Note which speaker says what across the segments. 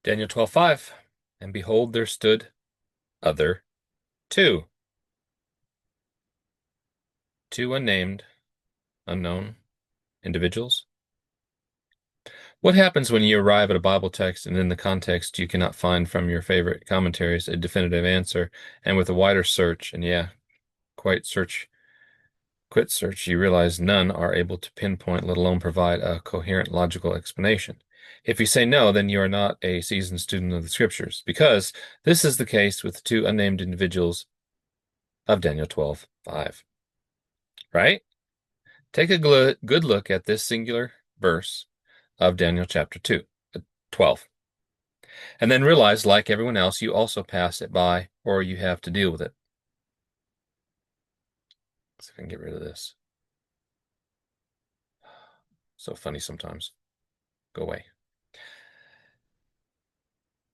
Speaker 1: Daniel 12:5. And behold, there stood other two, two unnamed, unknown individuals. What happens when you arrive at a Bible text and in the context you cannot find from your favorite commentaries a definitive answer, and with a wider search, and quite search, quit search, you realize none are able to pinpoint, let alone provide a coherent logical explanation? If you say no, then you are not a seasoned student of the scriptures, because this is the case with the two unnamed individuals of Daniel 12:5. Right? Take a good look at this singular verse of Daniel chapter 12, and then realize, like everyone else, you also pass it by or you have to deal with it. Let's see if I can get rid of this. So funny sometimes. Go away.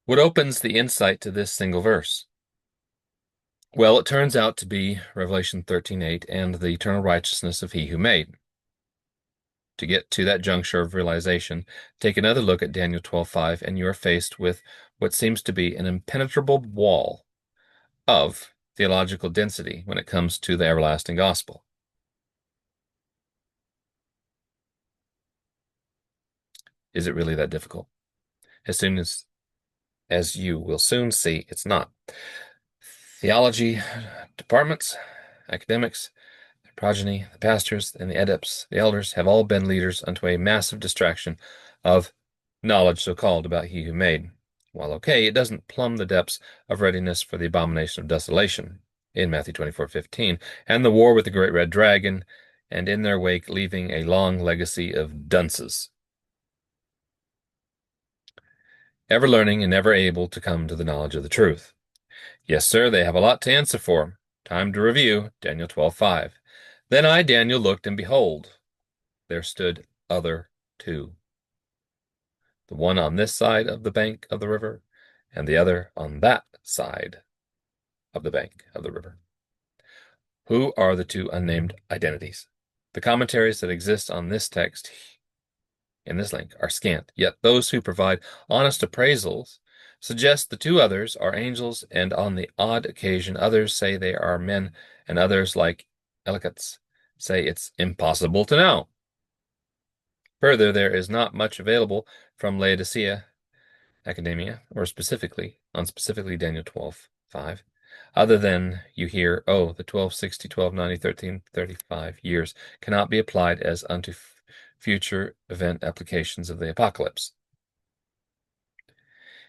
Speaker 1: What opens the insight to this single verse? Well, it turns out to be Revelation 13:8 and the eternal righteousness of he who made. To get to that juncture of realization, take another look at Daniel 12:5, and you are faced with what seems to be an impenetrable wall of theological density when it comes to the everlasting gospel. Is it really that difficult? As soon as you will soon see, it's not. Theology departments, academics, their progeny, the pastors, and the adepts, the elders, have all been leaders unto a massive distraction of knowledge so-called about he who made. While okay, it doesn't plumb the depths of readiness for the abomination of desolation in Matthew 24:15, and the war with the great red dragon, and in their wake leaving a long legacy of dunces, ever learning and never able to come to the knowledge of the truth. Yes, sir, they have a lot to answer for. Time to review Daniel 12:5. Then I, Daniel, looked, and behold, there stood other two, the one on this side of the bank of the river, and the other on that side of the bank of the river. Who are the two unnamed identities? The commentaries that exist on this text in this link are scant, yet those who provide honest appraisals suggest the two others are angels, and on the odd occasion others say they are men, and others, like Ellicott's, say it's impossible to know. Further, there is not much available from Laodicea academia, or specifically Daniel 12:5, other than you hear, oh, the 1260, 1290, 1335 years cannot be applied as unto future event applications of the apocalypse.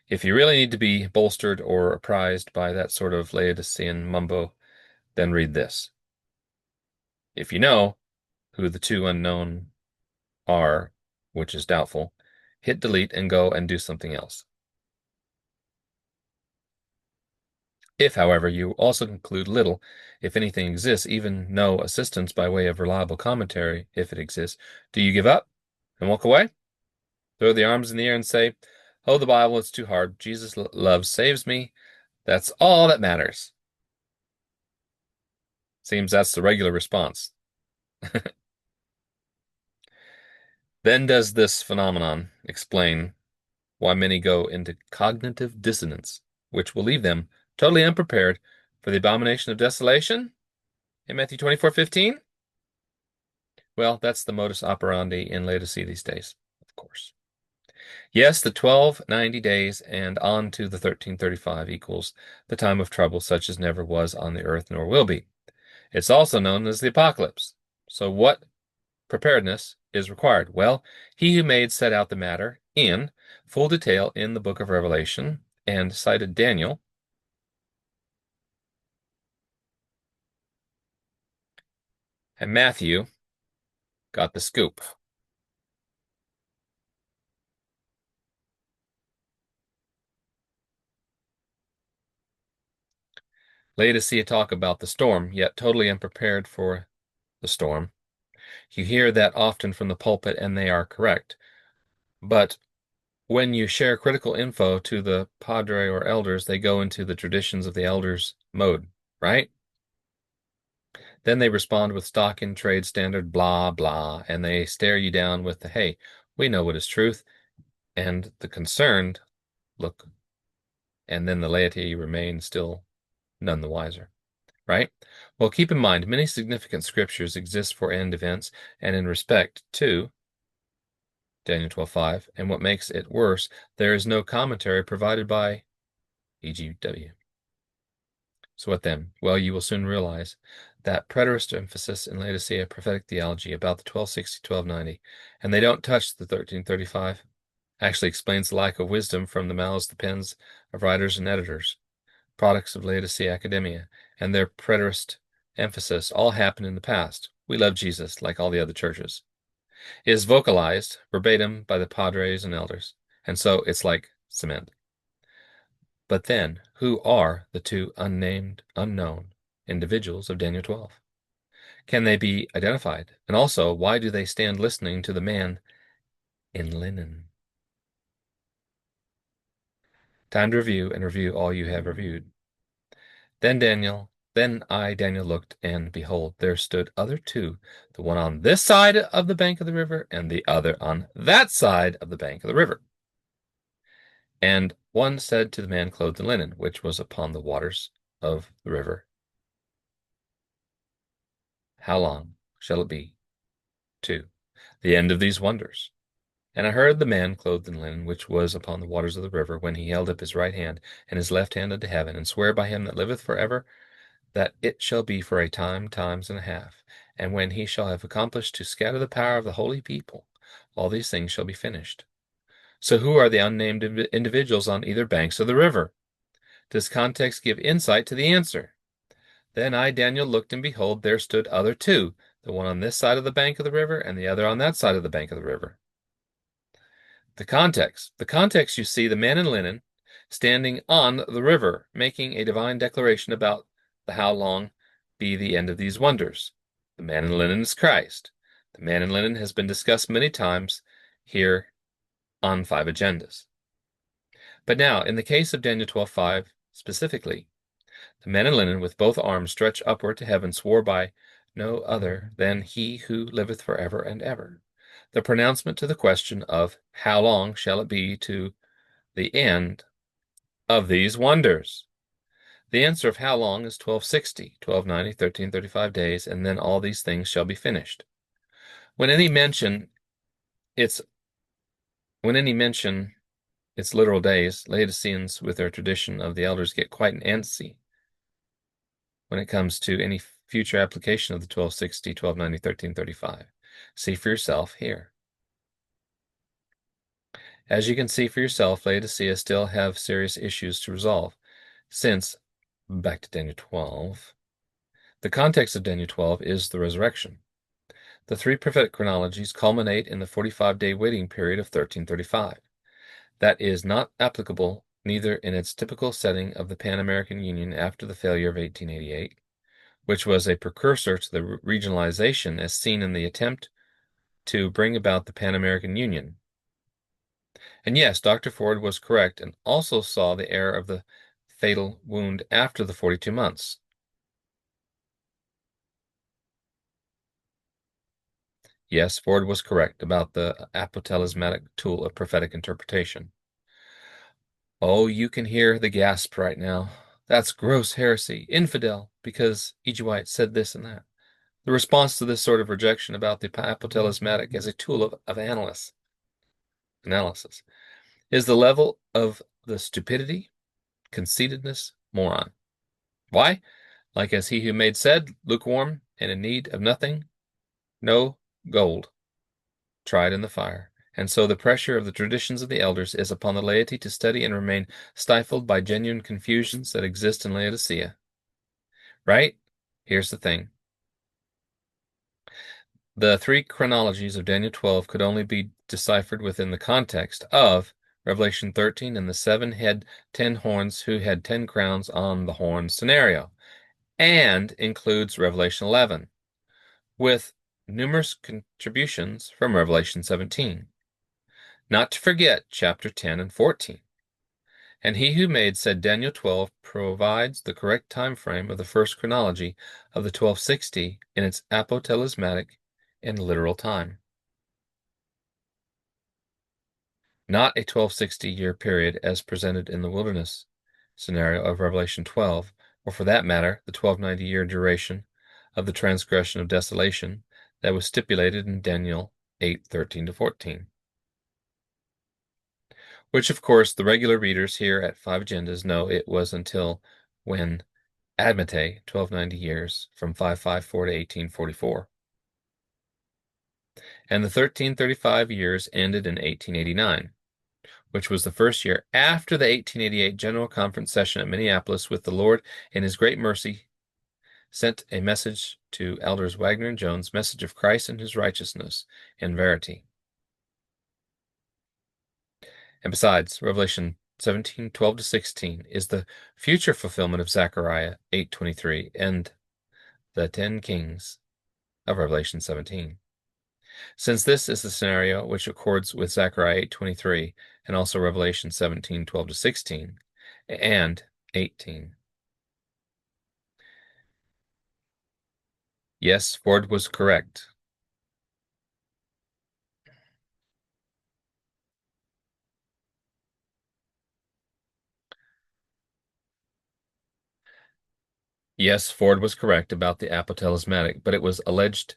Speaker 1: If you really need to be bolstered or apprised by that sort of Laodicean mumbo, then read this. If you know who the two unknown are, which is doubtful, hit delete and go and do something else. If, however, you also conclude little, if anything exists, even no assistance by way of reliable commentary, if it exists, do you give up and walk away? Throw the arms in the air and say, oh, the Bible, it's too hard. Jesus' love saves me. That's all that matters. Seems that's the regular response. Then does this phenomenon explain why many go into cognitive dissonance, which will leave them totally unprepared for the abomination of desolation in Matthew 24:15? Well, that's the modus operandi in Laodicea these days, of course. Yes, the 1290 days and on to the 1335 equals the time of trouble such as never was on the earth nor will be. It's also known as the apocalypse. So what preparedness is required? Well, he who made set out the matter in full detail in the book of Revelation and cited Daniel. And Matthew got the scoop. Laodicea talk about the storm, yet totally unprepared for the storm. You hear that often from the pulpit, and they are correct. But when you share critical info to the padre or elders, they go into the traditions of the elders mode, right? Then they respond with stock in trade standard blah blah, and they stare you down with the hey, we know what is truth, and the concerned look, and then the laity remain still none the wiser. Right? Well, keep in mind, many significant scriptures exist for end events and in respect to Daniel 12:5, and what makes it worse, there is no commentary provided by EGW. So what then? Well, you will soon realize that preterist emphasis in Laodicea prophetic theology about the 1260-1290, and they don't touch the 1335, actually explains the lack of wisdom from the mouths, the pens of writers and editors, products of Laodicea academia, and their preterist emphasis all happened in the past. We love Jesus like all the other churches. It is vocalized verbatim by the padres and elders, and so it's like cement. But then, who are the two unnamed, unknown individuals of Daniel 12? Can they be identified? And also, why do they stand listening to the man in linen? Time to review and review all you have reviewed. Then I, Daniel, looked, and behold, there stood other two, the one on this side of the bank of the river, and the other on that side of the bank of the river. And one said to the man clothed in linen, which was upon the waters of the river, how long shall it be to the end of these wonders? And I heard the man clothed in linen, which was upon the waters of the river, when he held up his right hand and his left hand unto heaven, and swear by him that liveth for ever, that it shall be for a time, times and a half. And when he shall have accomplished to scatter the power of the holy people, all these things shall be finished. So who are the unnamed individuals on either banks of the river? Does context give insight to the answer? Then I, Daniel, looked, and behold, there stood other two, the one on this side of the bank of the river, and the other on that side of the bank of the river. The context, you see the man in linen standing on the river, making a divine declaration about the how long be the end of these wonders. The man in linen is Christ. The man in linen has been discussed many times here on 5 agendas. But now, in the case of Daniel 12:5 specifically, the man in linen with both arms stretched upward to heaven swore by no other than he who liveth forever and ever. The pronouncement to the question of how long shall it be to the end of these wonders? The answer of how long is 1260, 1290, 1335 days, and then all these things shall be finished. When any mention its literal days, Laodiceans with their tradition of the elders get quite antsy when it comes to any future application of the 1260, 1290, 1335. See for yourself here. As you can see for yourself, Laodicea still have serious issues to resolve, since, back to Daniel 12, the context of Daniel 12 is the resurrection. The 3 prophetic chronologies culminate in the 45-day waiting period of 1335. That is not applicable neither in its typical setting of the Pan-American Union after the failure of 1888, which was a precursor to the regionalization as seen in the attempt to bring about the Pan-American Union. And yes, Dr. Ford was correct and also saw the error of the fatal wound after the 42 months. Yes, Ford was correct about the apotalismatic tool of prophetic interpretation. Oh, you can hear the gasp right now. That's gross heresy, infidel, because E.G. White said this and that. The response to this sort of rejection about the apotalismatic as a tool of analysis is the level of the stupidity, conceitedness, moron. Why? Like as he who made said, lukewarm and in need of nothing, no gold, tried in the fire. And so the pressure of the traditions of the elders is upon the laity to study and remain stifled by genuine confusions that exist in Laodicea. Right? Here's the thing. The 3 chronologies of Daniel 12 could only be deciphered within the context of Revelation 13 and the 7 head 10 horns who had 10 crowns on the horn scenario, and includes Revelation 11, with numerous contributions from Revelation 17. Not to forget chapter 10 and 14. And he who made said Daniel 12 provides the correct time frame of the first chronology of the 1260 in its apotalismatic and literal time. not a 1260-year period as presented in the wilderness scenario of Revelation 12, or for that matter, the 1290-year duration of the transgression of desolation that was stipulated in Daniel 8:13-14. Which, of course, the regular readers here at Five Agendas know it was until when Admete, 1290 years, from 554 to 1844. And the 1335 years ended in 1889, which was the first year after the 1888 General Conference session at Minneapolis, with the Lord, in His great mercy, sent a message to Elders Wagner and Jones, message of Christ and His righteousness and verity. And besides, Revelation 17:12-16 is the future fulfillment of Zechariah 8:23 and the 10 kings of Revelation 17. Since this is the scenario which accords with Zechariah 8:23 and also Revelation 17:12-16 and 18. Yes, Ford was correct. Yes, Ford was correct about the apotalismatic, but it was alleged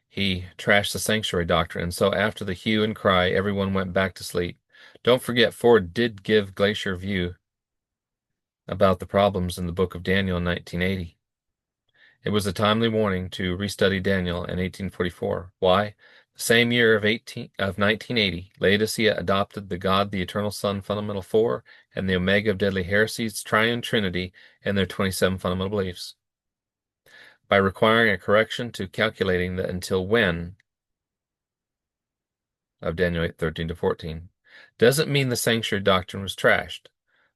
Speaker 1: he trashed the sanctuary doctrine, and so after the hue and cry, everyone went back to sleep. Don't forget, Ford did give Glacier View about the problems in the book of Daniel in 1980. It was a timely warning to restudy Daniel in 1844. Why? The same year of 1980, Laodicea adopted the God, the Eternal Son fundamental four, and the Omega of Deadly Heresies, Triune Trinity, and their 27 fundamental beliefs. By requiring a correction to calculating the until when of Daniel 8:13-14, doesn't mean the sanctuary doctrine was trashed.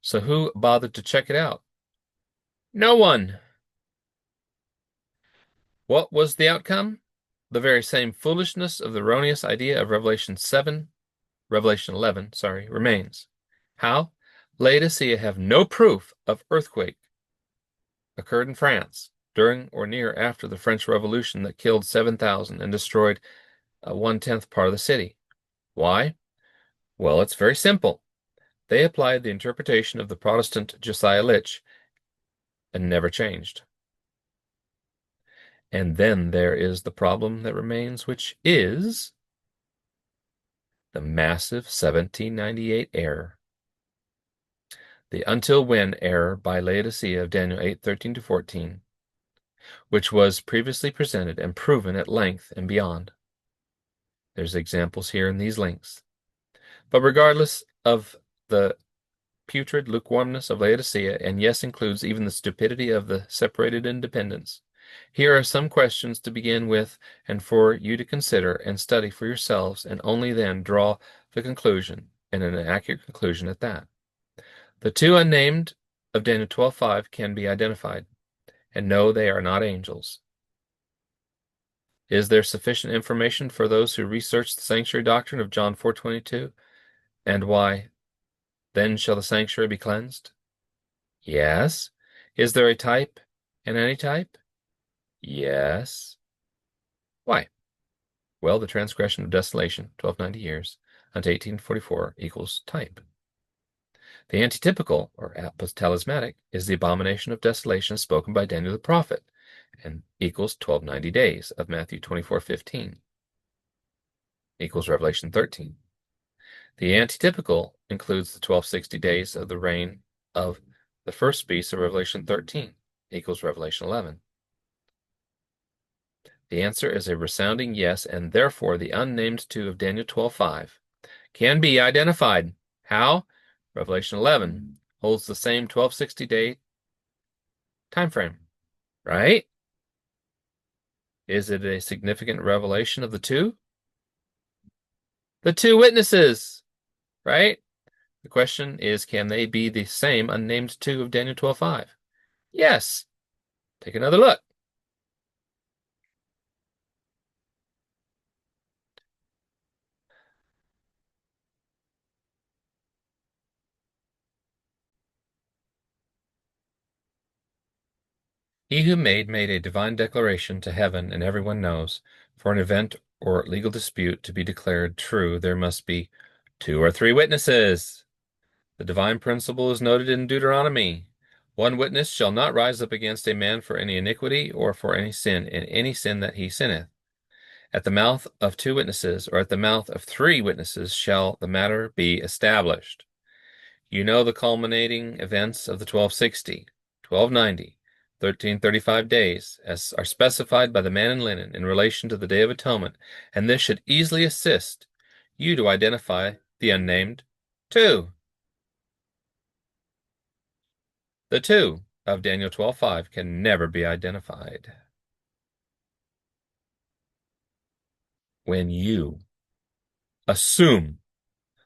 Speaker 1: So who bothered to check it out? No one. What was the outcome? The very same foolishness of the erroneous idea of Revelation 11, remains. How? Laodicea have no proof of earthquake occurred in France during or near after the French Revolution that killed 7,000 and destroyed 1/10 part of the city. Why? Well, it's very simple. They applied the interpretation of the Protestant Josiah Litch and never changed. And then there is the problem that remains, which is the massive 1798 error. The until when error by Laodicea of Daniel 8:13-14, which was previously presented and proven at length and beyond. There's examples here in these links. But regardless of the putrid lukewarmness of Laodicea, and yes, includes even the stupidity of the separated independents, here are some questions to begin with and for you to consider and study for yourselves, and only then draw the conclusion, and an accurate conclusion at that. The two unnamed of Daniel 12:5 can be identified, and no, they are not angels. Is there sufficient information for those who research the sanctuary doctrine of John 4:22, and why then shall the sanctuary be cleansed? Yes. Is there a type and antitype? Yes. Why? Well, the transgression of desolation, 1290 years, unto 1844 equals type. The antitypical, or apostalismatic, is the abomination of desolation spoken by Daniel the prophet, and equals 1290 days of Matthew 24:15, equals Revelation 13. The antitypical includes the 1260 days of the reign of the first beast of Revelation 13, equals Revelation 11. The answer is a resounding yes, and therefore the unnamed two of Daniel 12:5 can be identified. How? Revelation 11 holds the same 1260-day time frame, right? Is it a significant revelation of the two? The two witnesses, right? The question is, can they be the same unnamed two of Daniel 12:5? Yes. Take another look. He who made a divine declaration to heaven, and everyone knows, for an event or legal dispute to be declared true, there must be 2 or 3 witnesses. The divine principle is noted in Deuteronomy. 1 witness shall not rise up against a man for any iniquity or for any sin, in any sin that he sinneth. At the mouth of 2 witnesses, or at the mouth of 3 witnesses, shall the matter be established. You know the culminating events of the 1260, 1290, 1335 days, as are specified by the man in linen in relation to the Day of Atonement, and this should easily assist you to identify the unnamed 2. The 2 of Daniel 12:5 can never be identified. When you assume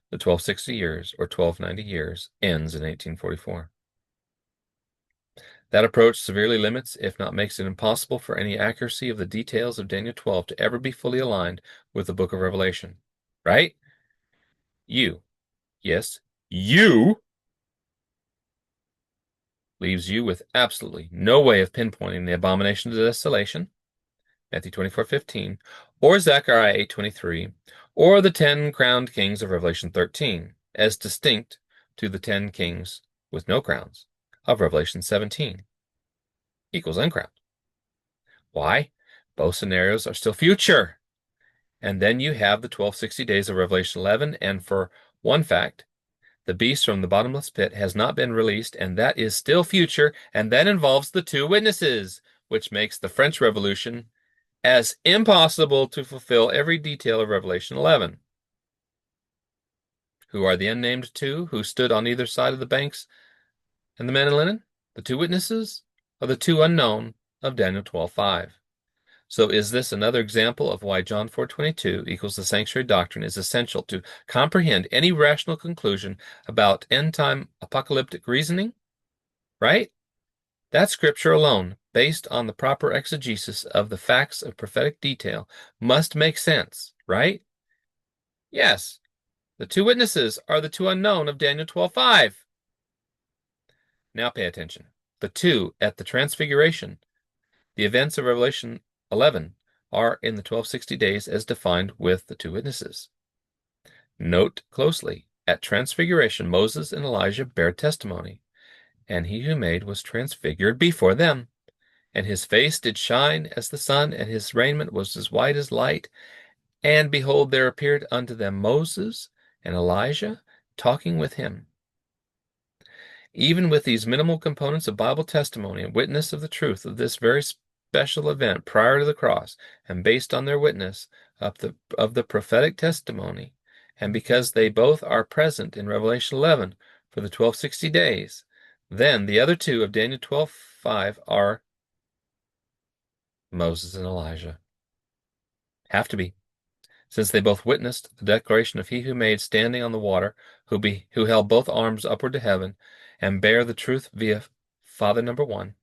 Speaker 1: the 1260 years or 1290 years ends in 1844. That approach severely limits, if not makes it impossible, for any accuracy of the details of Daniel 12 to ever be fully aligned with the book of Revelation. Right? You, yes, you, leaves you with absolutely no way of pinpointing the abomination of desolation, Matthew 24:15, or Zechariah 8:23, or the 10 crowned kings of Revelation 13, as distinct to the 10 kings with no crowns of Revelation 17 equals uncrowned. Why? Both scenarios are still future. And then you have the 1260 days of Revelation 11, and for one fact, the beast from the bottomless pit has not been released, and that is still future, and that involves the 2 witnesses, which makes the French Revolution as impossible to fulfill every detail of Revelation 11. Who are the unnamed 2 who stood on either side of the banks and the man in linen? The 2 witnesses, or the 2 unknown of Daniel 12:5? So is this another example of why John 4:22 equals the sanctuary doctrine is essential to comprehend any rational conclusion about end-time apocalyptic reasoning? Right? That scripture alone, based on the proper exegesis of the facts of prophetic detail, must make sense, right? Yes, the 2 witnesses are the 2 unknown of Daniel 12:5. Now pay attention. The 2 at the transfiguration, the events of Revelation 11, are in the 1260 days as defined with the 2 witnesses. Note closely, at transfiguration, Moses and Elijah bear testimony, and he who made was transfigured before them, and his face did shine as the sun, and his raiment was as white as light. And behold, there appeared unto them Moses and Elijah talking with him. Even with these minimal components of Bible testimony and witness of the truth of this very special event prior to the cross, and based on their witness of the prophetic testimony, and because they both are present in Revelation 11 for the 1260 days, then the other 2 of Daniel 12:5 are Moses and Elijah. Have to be, since they both witnessed the declaration of he who made standing on the water, who held both arms upward to heaven, and bare the truth via Father number 1.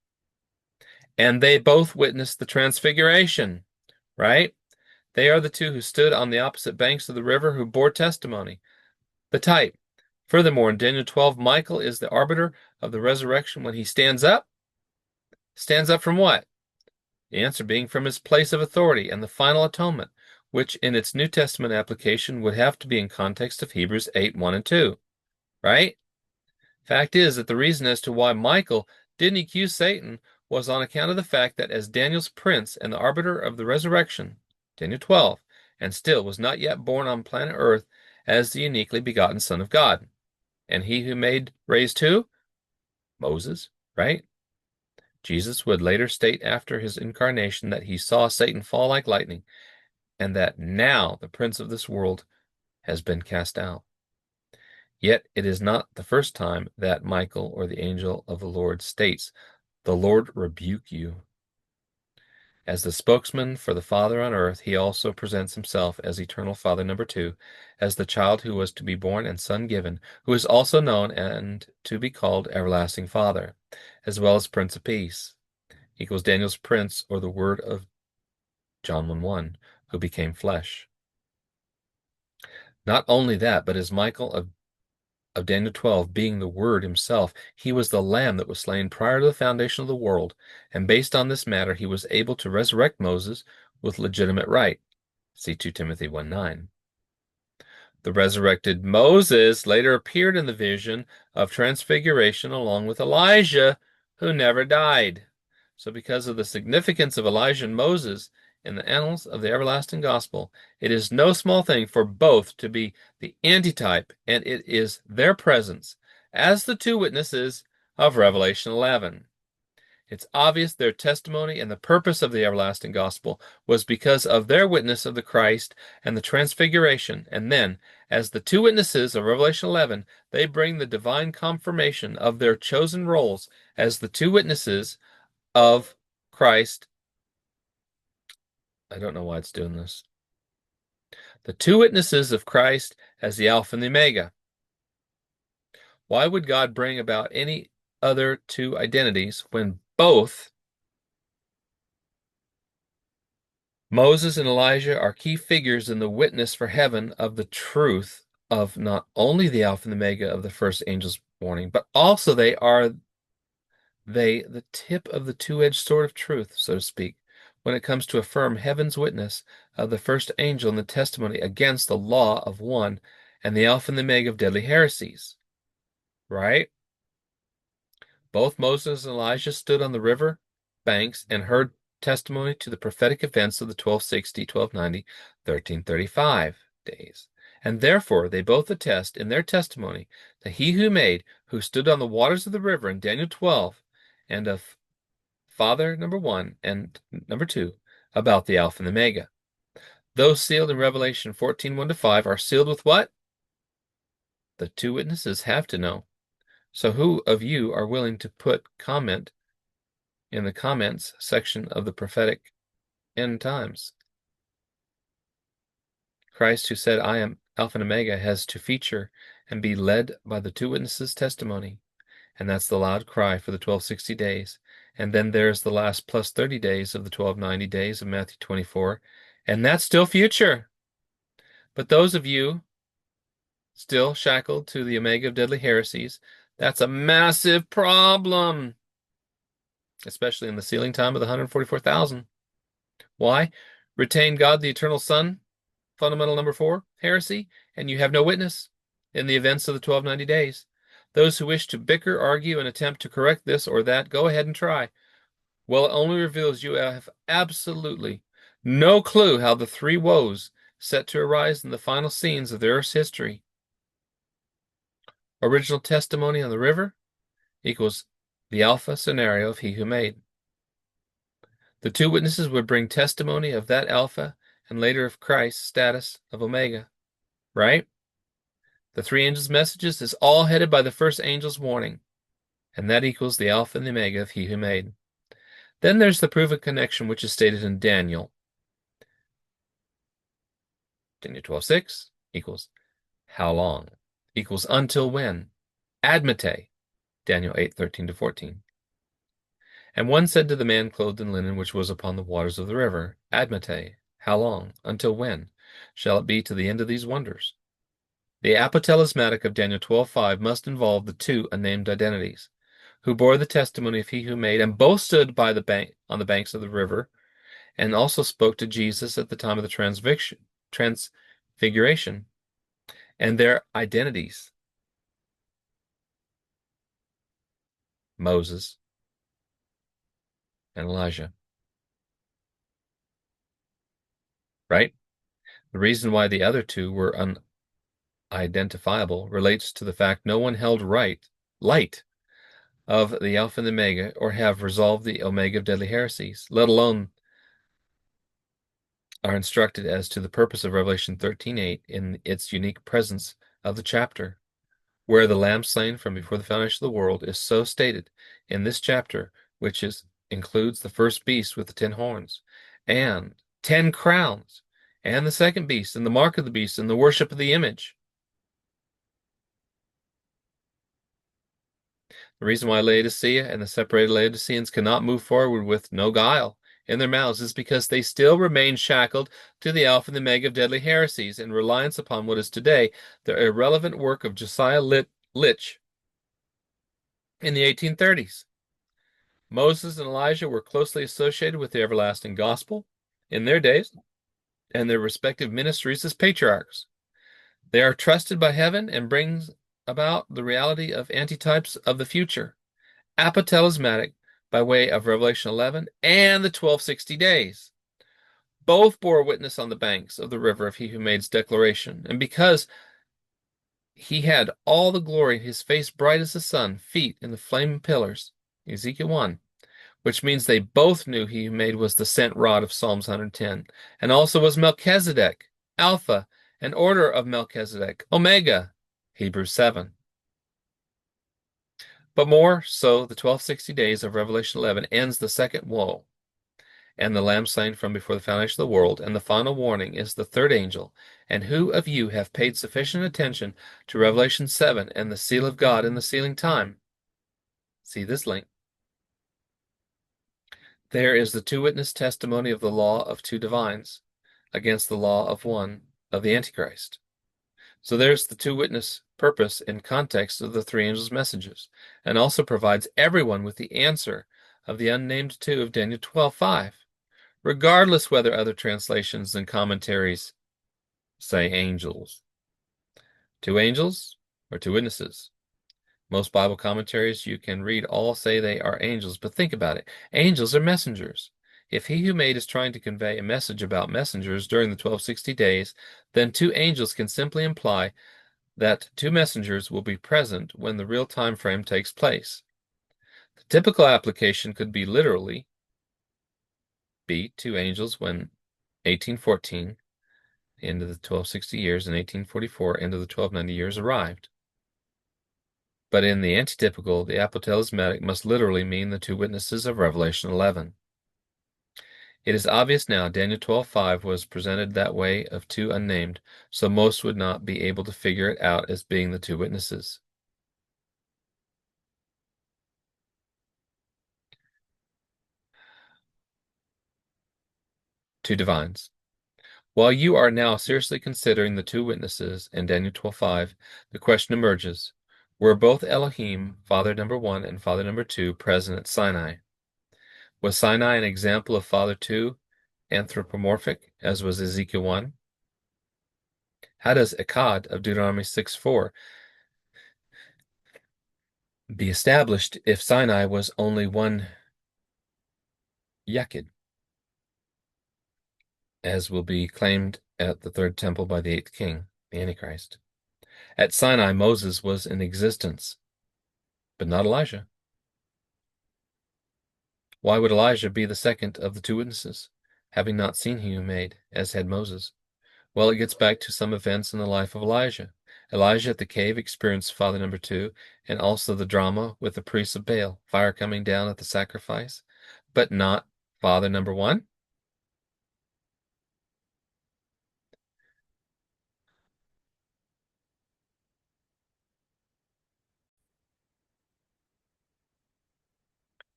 Speaker 1: And they both witnessed the transfiguration, right? They are the 2 who stood on the opposite banks of the river who bore testimony. The type. Furthermore, in Daniel 12, Michael is the arbiter of the resurrection when he stands up. Stands up from what? The answer being from his place of authority and the final atonement, which in its New Testament application would have to be in context of Hebrews 8:1 and 2, right? Fact is that the reason as to why Michael didn't accuse Satan was on account of the fact that as Daniel's prince and the arbiter of the resurrection, Daniel 12, and still was not yet born on planet Earth as the uniquely begotten Son of God. And he who raised who? Moses, right? Jesus would later state after his incarnation that he saw Satan fall like lightning, and that now the prince of this world has been cast out. Yet it is not the first time that Michael or the angel of the Lord states, "The Lord rebuke you." As the spokesman for the Father on earth, he also presents himself as eternal Father number 2, as the child who was to be born and son given, who is also known and to be called Everlasting Father, as well as Prince of Peace, equals Daniel's Prince or the Word of John 1:1, who became flesh. Not only that, but as Michael of Daniel 12, being the Word himself, he was the Lamb that was slain prior to the foundation of the world, and based on this matter, he was able to resurrect Moses with legitimate right. See 2 Timothy 1:9. The resurrected Moses later appeared in the vision of transfiguration along with Elijah, who never died. So, because of the significance of Elijah and Moses in the annals of the everlasting gospel, it is no small thing for both to be the antitype, and it is their presence as the two witnesses of Revelation 11. It's obvious their testimony and the purpose of the everlasting gospel was because of their witness of the Christ and the transfiguration, and then, as the two witnesses of Revelation 11, they bring the divine confirmation of their chosen roles as the two witnesses of Christ. I don't know why it's doing this. The two witnesses of Christ as the Alpha and the Omega. Why would God bring about any other two identities when both Moses and Elijah are key figures in the witness for heaven of the truth of not only the Alpha and the Omega of the first angel's warning, but also they are the tip of the two-edged sword of truth, so to speak, when it comes to affirm heaven's witness of the first angel in the testimony against the law of one and the Alpha and the Omega of deadly heresies. Right? Both Moses and Elijah stood on the river banks and heard testimony to the prophetic events of the 1260, 1290, 1335 days. And therefore they both attest in their testimony that he who stood on the waters of the river in Daniel 12, and of Father number 1 and number 2 about the Alpha and the Omega. Those sealed in Revelation 14, 1-5 are sealed with what? The two witnesses have to know. So who of you are willing to put comment in the comments section of the prophetic end times? Christ, who said, I am Alpha and Omega, has to feature and be led by the two witnesses' testimony. And that's the loud cry for the 1260 days. And then there's the last plus 30 days of the 1290 days of Matthew 24. And that's still future. But those of you still shackled to the Omega of deadly heresies, that's a massive problem, especially in the sealing time of the 144,000. Why? Retain God the eternal Son, fundamental number 4, heresy, and you have no witness in the events of the 1290 days. Those who wish to bicker, argue, and attempt to correct this or that, go ahead and try. Well, it only reveals you have absolutely no clue how the three woes set to arise in the final scenes of the Earth's history. Original testimony on the river equals the alpha scenario of he who made. The two witnesses would bring testimony of that alpha and later of Christ's status of omega, right? The three angels' messages is all headed by the first angel's warning, and that equals the alpha and the omega of he who made. Then there's the proven connection which is stated in Daniel. Daniel 12:6 equals how long equals until when. Admite, Daniel 8:13-14. And one said to the man clothed in linen which was upon the waters of the river, Admite, how long, until when, shall it be to the end of these wonders? The apotelesmatic of Daniel 12:5 must involve the two unnamed identities, who bore the testimony of he who made, and both stood by the bank on the banks of the river, and also spoke to Jesus at the time of the transfiguration, and their identities. Moses and Elijah. Right? The reason why the other two were unidentifiable relates to the fact no one held light of the Alpha and the Omega or have resolved the Omega of deadly heresies, let alone are instructed as to the purpose of Revelation 13:8 in its unique presence of the chapter, where the lamb slain from before the foundation of the world is so stated in this chapter, which includes the first beast with the 10 horns and 10 crowns, and the second beast and the mark of the beast and the worship of the image. The reason why Laodicea and the separated Laodiceans cannot move forward with no guile in their mouths is because they still remain shackled to the Alpha and the Omega of deadly heresies in reliance upon what is today the irrelevant work of Josiah Litch in the 1830s. Moses and Elijah were closely associated with the everlasting gospel in their days and their respective ministries as patriarchs. They are trusted by heaven and brings about the reality of antitypes of the future, apotalismatic by way of Revelation 11 and the 1260 days. Both bore witness on the banks of the river of he who made's declaration, and because he had all the glory, his face bright as the sun, feet in the flaming pillars, Ezekiel 1, which means they both knew he who made was the sent rod of Psalms 110, and also was Melchizedek, Alpha, and order of Melchizedek, Omega, Hebrews 7. But more so, the 1260 days of Revelation 11 ends the second woe, and the Lamb slain from before the foundation of the world, and the final warning is the third angel. And who of you have paid sufficient attention to Revelation 7 and the seal of God in the sealing time? See this link. There is the two-witness testimony of the law of two divines against the law of one of the Antichrist. So there's the two-witness purpose and context of the three angels' messages, and also provides everyone with the answer of the unnamed two of Daniel 12:5, regardless whether other translations and commentaries say angels. Two angels or two witnesses? Most Bible commentaries you can read all say they are angels, but think about it. Angels are messengers. If he who made is trying to convey a message about messengers during the 1260 days, then two angels can simply imply that two messengers will be present when the real time frame takes place. The typical application could be literally be two angels when 1814, the end of the 1260 years, and 1844, end of the 1290 years arrived. But in the antitypical, the apotalismatic must literally mean the two witnesses of Revelation 11. It is obvious now Daniel 12:5 was presented that way of two unnamed, so most would not be able to figure it out as being the two witnesses. Two divines. While you are now seriously considering the two witnesses in Daniel 12:5, the question emerges, were both Elohim, Father number 1 and Father number 2, present at Sinai? Was Sinai an example of Father 2, anthropomorphic, as was Ezekiel 1? How does Echad of Deuteronomy 6:4 be established if Sinai was only one Yachid, as will be claimed at the third temple by the eighth king, the Antichrist? At Sinai, Moses was in existence, but not Elijah. Why would Elijah be the second of the two witnesses, having not seen him who made, as had Moses? Well, it gets back to some events in the life of Elijah. Elijah at the cave experienced Father number 2, and also the drama with the priests of Baal, fire coming down at the sacrifice, but not Father number 1.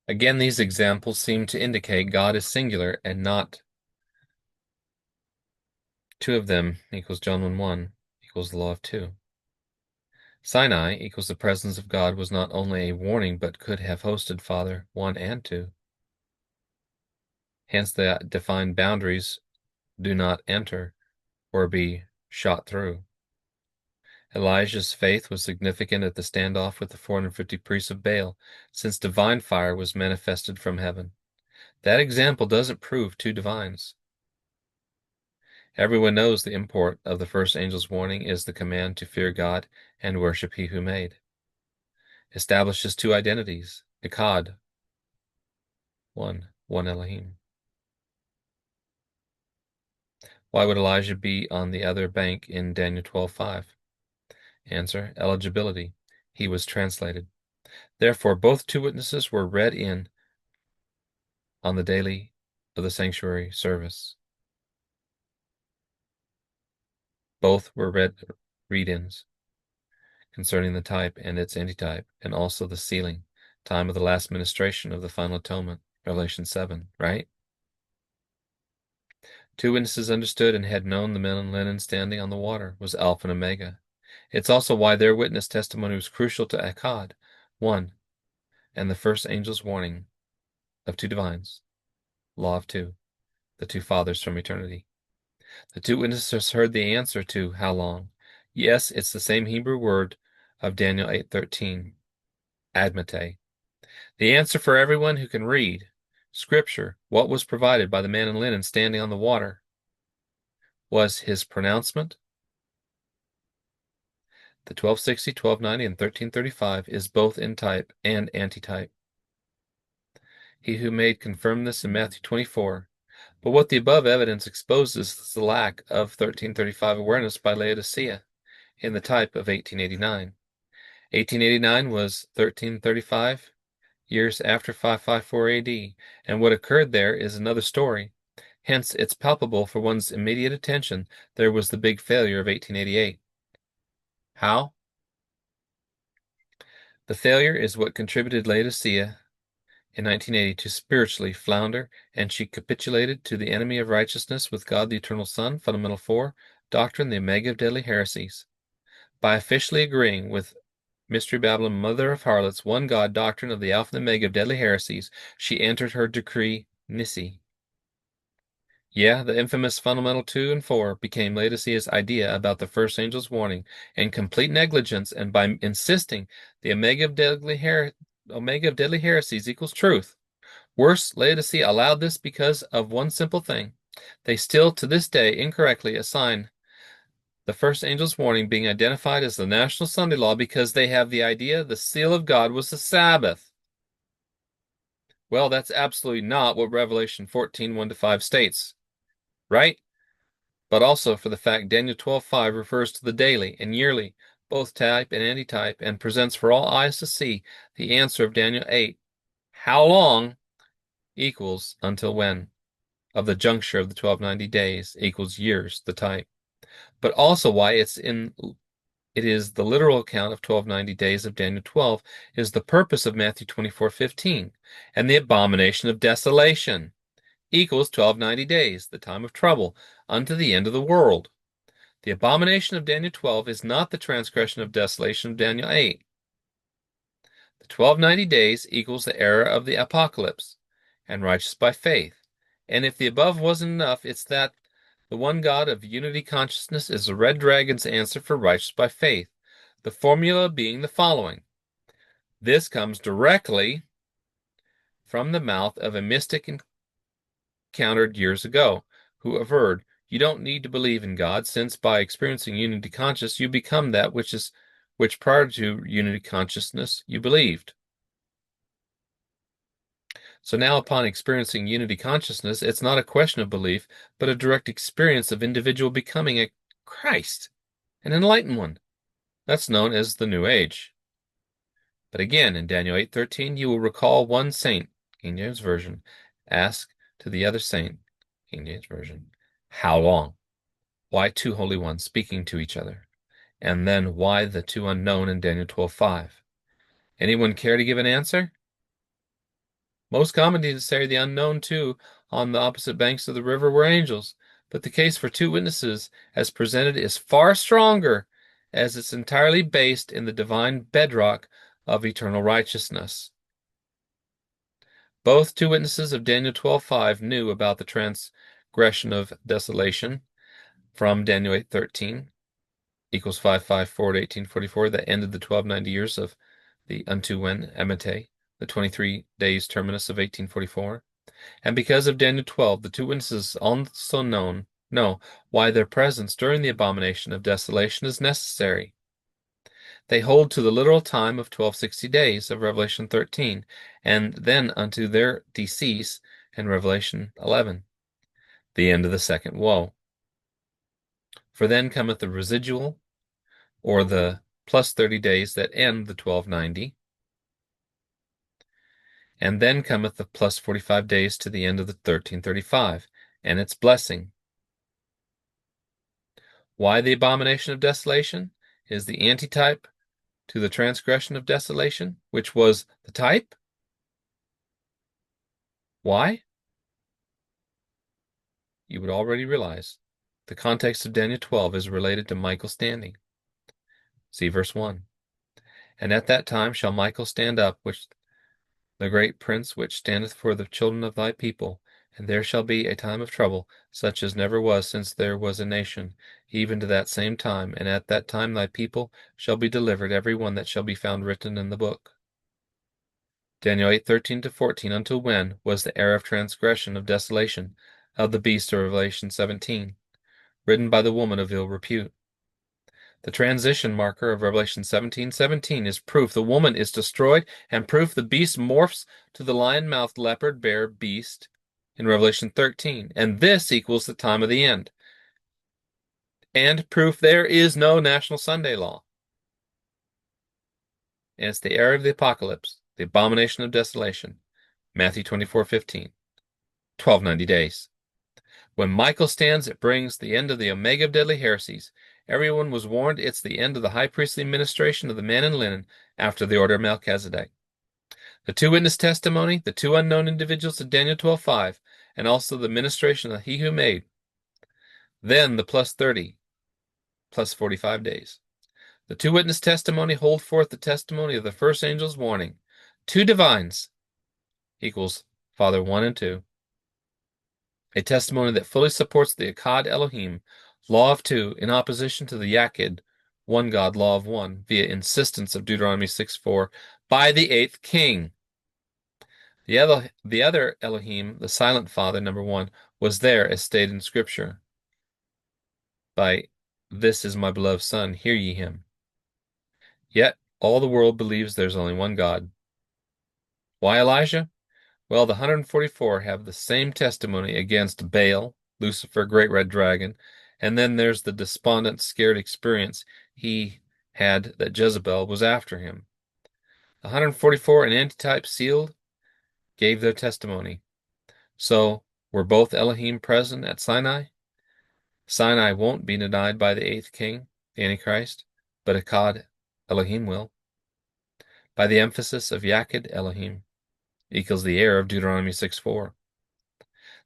Speaker 1: Again, these examples seem to indicate God is singular and not two of them equals John 1:1 equals the law of two. Sinai equals the presence of God was not only a warning but could have hosted Father 1 and 2. Hence the defined boundaries do not enter or be shot through. Elijah's faith was significant at the standoff with the 450 priests of Baal, since divine fire was manifested from heaven. That example doesn't prove two divines. Everyone knows the import of the first angel's warning is the command to fear God and worship he who made. Establishes two identities, Echad, one Elohim. Why would Elijah be on the other bank in Daniel 12:5? Answer, eligibility. He was translated. Therefore, both two witnesses were read in on the daily of the sanctuary service. Both were read-ins concerning the type and its antitype, and also the sealing, time of the last ministration of the final atonement, Revelation 7, right? Two witnesses understood and had known the men in linen standing on the water was Alpha and Omega. It's also why their witness testimony was crucial to Echad, 1, and the first angel's warning of two divines, law of two, the two fathers from eternity. The two witnesses heard the answer to how long, Yes, it's the same Hebrew word of Daniel 8:13, admate. The answer for everyone who can read Scripture, what was provided by the man in linen standing on the water, was his pronouncement. The 1260, 1290, and 1335 is both in type and antitype. He who made confirmed this in Matthew 24. But what the above evidence exposes is the lack of 1335 awareness by Laodicea in the type of 1889. 1889 was 1335 years after 554 AD, and what occurred there is another story. Hence, it's palpable for one's immediate attention there was the big failure of 1888. How? The failure is what contributed Laodicea in 1980 to spiritually flounder, and she capitulated to the enemy of righteousness with God the Eternal Son, Fundamental 4, Doctrine, the Omega of Deadly Heresies. By officially agreeing with Mystery Babylon, Mother of Harlots, One God, Doctrine of the Alpha and Omega of Deadly Heresies, she entered her decree Nissi. Yeah, the infamous Fundamental 2 and 4 became Laodicea's idea about the first angel's warning and complete negligence, and by insisting the Omega of Deadly Heresies equals truth. Worse, Laodicea allowed this because of one simple thing. They still, to this day, incorrectly assign the first angel's warning being identified as the national Sunday law because they have the idea the seal of God was the Sabbath. Well, that's absolutely not what Revelation 14, 1-5 states, right? But also for the fact Daniel 12:5 refers to the daily and yearly, both type and antitype, and presents for all eyes to see the answer of Daniel 8. How long equals until when? Of the juncture of the 1290 days equals years, the type. But also why it is the literal account of 1290 days of Daniel 12 is the purpose of Matthew 24:15, and the abomination of desolation equals 1290 days, the time of trouble, unto the end of the world. The abomination of Daniel 12 is not the transgression of desolation of Daniel 8. The 1290 days equals the era of the apocalypse, and righteous by faith. And if the above wasn't enough, it's that the one God of unity consciousness is the red dragon's answer for righteous by faith, the formula being the following. This comes directly from the mouth of a mystic encountered years ago, who averred, you don't need to believe in God, since by experiencing unity consciousness you become that which prior to unity consciousness you believed. So now upon experiencing unity consciousness, it's not a question of belief, but a direct experience of individual becoming a Christ, an enlightened one. That's known as the New Age. But again, in Daniel 8:13, you will recall one saint, King James Version, ask to the other saint, King James Version, how long? Why two holy ones speaking to each other? And then why the two unknown in Daniel 12:5? Anyone care to give an answer? Most commentators say the unknown two on the opposite banks of the river were angels, but the case for two witnesses as presented is far stronger, as it's entirely based in the divine bedrock of eternal righteousness. Both two witnesses of Daniel 12:5 knew about the transgression of desolation from Daniel 8:13 equals 554 to 1844 that ended the 1290 years of the unto when emete, the 23 days terminus of 1844. And because of Daniel 12, the two witnesses also know why their presence during the abomination of desolation is necessary. They hold to the literal time of 1260 days of Revelation 13, and then unto their decease in Revelation 11, the end of the second woe. For then cometh the residual, or the plus 30 days that end the 1290, and then cometh the plus 45 days to the end of the 1335, and its blessing. Why the abomination of desolation is the antitype to the transgression of desolation, which was the type? Why? You would already realize the context of Daniel 12 is related to Michael standing. See verse 1. And at that time shall Michael stand up, which the great prince which standeth for the children of thy people, And there shall be a time of trouble, such as never was since there was a nation, even to that same time, and at that time thy people shall be delivered, every one that shall be found written in the book. Daniel 8:13-14. Until when was the era of transgression, of desolation, of the beast, of Revelation 17, written by the woman of ill repute? The transition marker of Revelation 17:17 is proof the woman is destroyed, and proof the beast morphs to the lion-mouthed leopard bear beast in Revelation 13. And this equals the time of the end. And proof there is no National Sunday law. And it's the era of the apocalypse, the abomination of desolation. Matthew 24:15. 1290 days. When Michael stands, it brings the end of the omega of deadly heresies. Everyone was warned it's the end of the high priestly ministration of the man in linen after the order of Melchizedek. The two witness testimony, the two unknown individuals of Daniel 12:5, and also the ministration of he who made. Then the plus 30, plus 45 days. The two witness testimony hold forth the testimony of the first angel's warning. Two divines equals Father 1 and 2. A testimony that fully supports the Akkad Elohim, law of two, in opposition to the Yaqid, one God, law of one, via insistence of Deuteronomy 6:4, by the eighth king. The other Elohim, the silent Father, number 1, was there as stated in Scripture. By, this is my beloved Son, hear ye him. Yet all the world believes there's only one God. Why Elijah? Well, the 144 have the same testimony against Baal, Lucifer, great red dragon, and then there's the despondent, scared experience he had that Jezebel was after him. The 144 in antitype sealed gave their testimony. So, were both Elohim present at Sinai? Sinai won't be denied by the eighth king, the Antichrist, but Akkad Elohim will. By the emphasis of Yaqid Elohim equals the heir of Deuteronomy 6:4.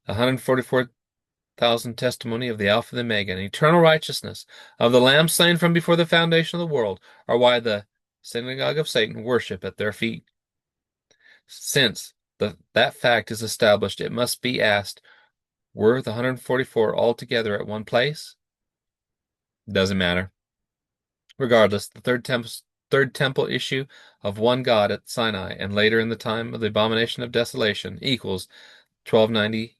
Speaker 1: The 144,000 testimony of the Alpha and the Omega and eternal righteousness of the Lamb slain from before the foundation of the world are why the synagogue of Satan worship at their feet. Since that fact is established, it must be asked, were the 144 all together at one place? Doesn't matter. Regardless, the third temple issue of one God at Sinai and later in the time of the abomination of desolation equals 1290.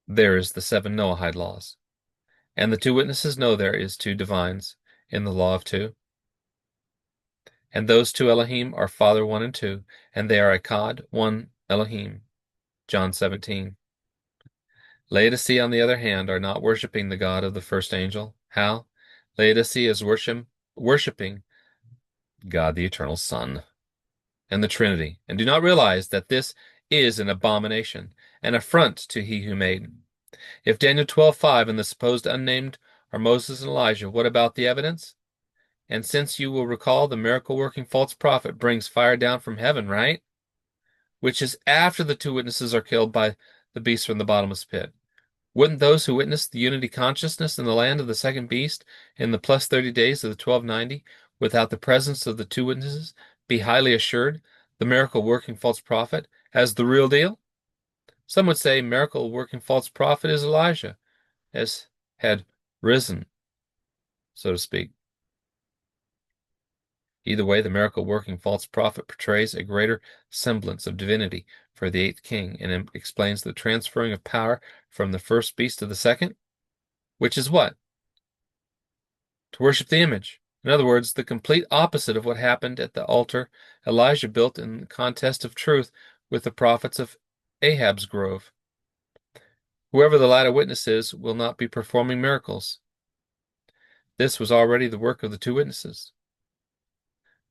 Speaker 1: There is the 7 Noahide laws. And the two witnesses know there is 2 divines in the law of 2. And those 2 Elohim are Father 1 and 2, and they are Akkad 1 Elohim. John 17. Laodicea, on the other hand, are not worshiping the God of the first angel. How? Laodicea is worshiping God the Eternal Son and the Trinity, and do not realize that this is an abomination, an affront to he who made. If Daniel 12:5 and the supposed unnamed are Moses and Elijah, what about the evidence? And since you will recall, the miracle-working false prophet brings fire down from heaven, right? Which is after the 2 witnesses are killed by the beast from the bottomless pit. Wouldn't those who witnessed the unity consciousness in the land of the second beast in the plus 30 days of the 1290, without the presence of the 2 witnesses, be highly assured the miracle-working false prophet as the real deal? Some would say miracle-working false prophet is Elijah, as had risen, so to speak. Either way, the miracle-working false prophet portrays a greater semblance of divinity for the 8th king and explains the transferring of power from the first beast to the second, which is what? To worship the image. In other words, the complete opposite of what happened at the altar Elijah built in the contest of truth with the prophets of Ahab's grove. Whoever the latter witness is will not be performing miracles. This was already the work of the 2 witnesses.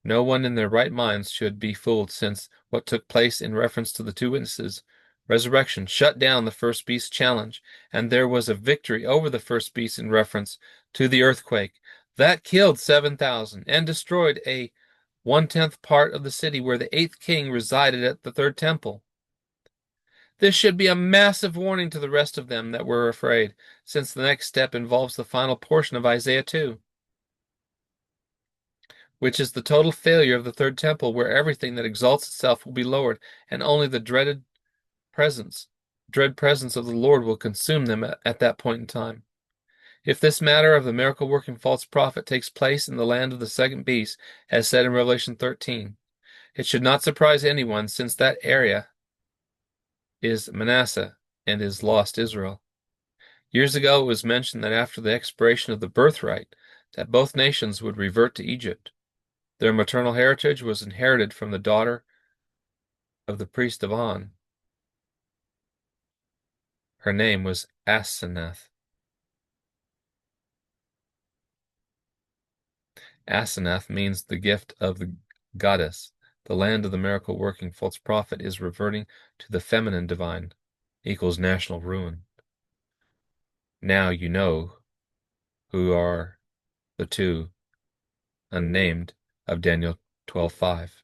Speaker 1: No one in their right minds should be fooled, since what took place in reference to the 2 witnesses, resurrection, shut down the first beast's challenge, and there was a victory over the first beast in reference to the earthquake. That killed 7,000 and destroyed a 1/10 part of the city where the 8th king resided at the 3rd temple. This should be a massive warning to the rest of them that were afraid, since the next step involves the final portion of Isaiah 2. Which is the total failure of the 3rd temple, where everything that exalts itself will be lowered, and only the dreaded presence dread presence of the Lord will consume them at that point in time. If this matter of the miracle-working false prophet takes place in the land of the second beast, as said in Revelation 13, it should not surprise anyone, since that area is Manasseh and is lost Israel. Years ago it was mentioned that after the expiration of the birthright, that both nations would revert to Egypt. Their maternal heritage was inherited from the daughter of the priest of On. Her name was Asenath. Asenath means the gift of the goddess. The land of the miracle-working false prophet is reverting to the feminine divine, equals national ruin. Now you know who are the two unnamed of Daniel 12:5.